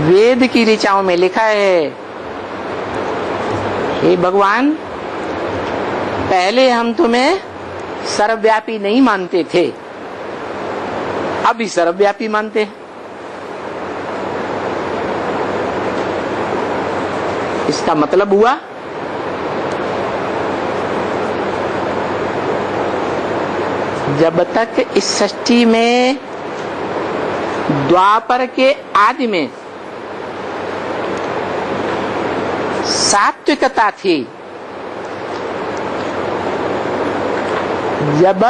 वेद की ऋचाओं में लिखा है, हे भगवान, पहले हम तुम्हें सर्वव्यापी नहीं मानते थे, अभी सर्वव्यापी मानते हैं। इसका मतलब हुआ जब तक इस सृष्टि में द्वापर के आदि में सात्विकता थी, जब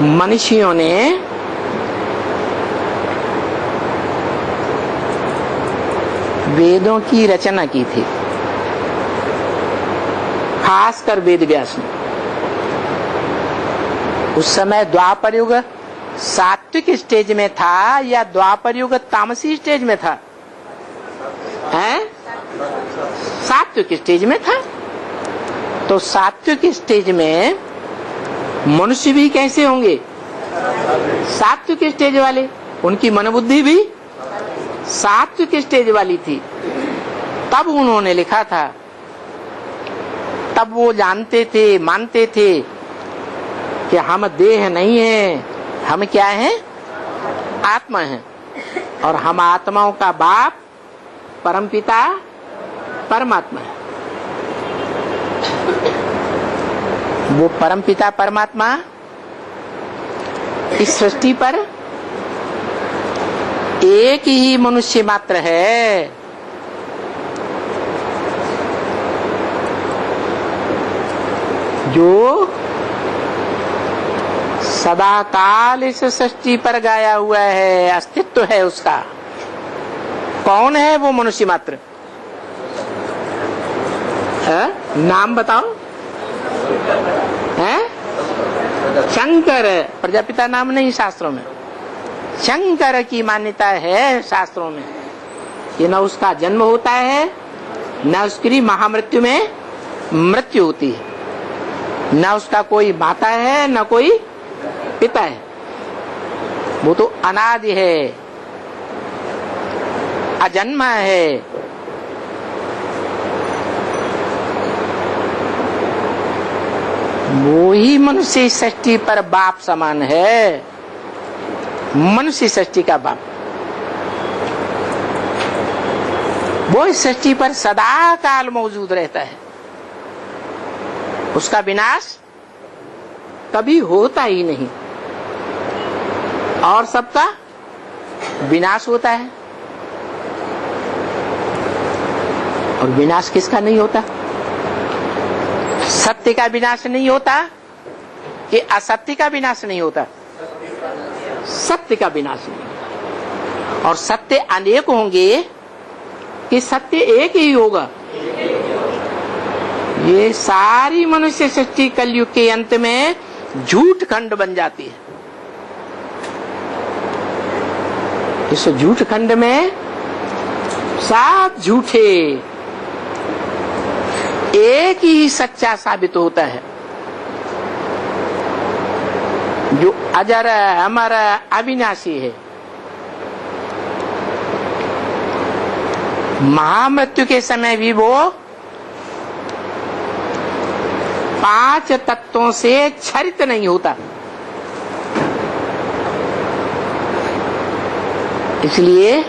मनुष्यों ने वेदों की रचना की थी, खासकर वेद व्यास ने, उस समय द्वापर युग सात्विक स्टेज में था या द्वापर युग तामसी स्टेज में था? हैं? सात्विक स्टेज में था। तो सात्विक स्टेज में मनुष्य भी कैसे होंगे? सात्विक स्टेज वाले, उनकी मनोबुद्धि भी सात्विक स्टेज वाली थी। तब उन्होंने लिखा था, तब वो जानते थे, मानते थे कि हम देह नहीं है, हम क्या हैं? आत्मा हैं, और हम आत्माओं का बाप परमपिता परमात्मा है। वो परमपिता परमात्मा इस सृष्टि पर एक ही मनुष्य मात्र है, जो सदा काल इस सृष्टि पर गाया हुआ है, अस्तित्व है उसका। कौन है वो मनुष्य मात्र? नाम बताओ। है शंकर, प्रजापिता नाम नहीं शास्त्रों में, शंकर की मान्यता है शास्त्रों में कि न उसका जन्म होता है, न उसकी महामृत्यु में मृत्यु होती है, न उसका कोई माता है न कोई पिता है। वो तो अनादि है, अजन्मा है। वो ही मनुष्य सृष्टि पर बाप समान है, मनुष्य सृष्टि का बाप। वो इस सृष्टि पर सदा काल मौजूद रहता है, उसका विनाश कभी होता ही नहीं, और सबका विनाश होता है। और विनाश किसका नहीं होता? सत्य का विनाश नहीं होता कि असत्य का विनाश नहीं होता? सत्य का विनाश नहीं होता। और सत्य अनेक होंगे कि सत्य एक ही होगा? ये सारी मनुष्य सृष्टि कलयुग के अंत में झूठ खंड बन जाती है। इस झूठ खंड में सब झूठे, एक ही सच्चा साबित होता है, जो अजर अमर अविनाशी है। महामृत्यु के समय भी वो 5 तत्वों से क्षरित नहीं होता। इसलिए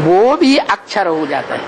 वो भी अक्षर हो जाता है।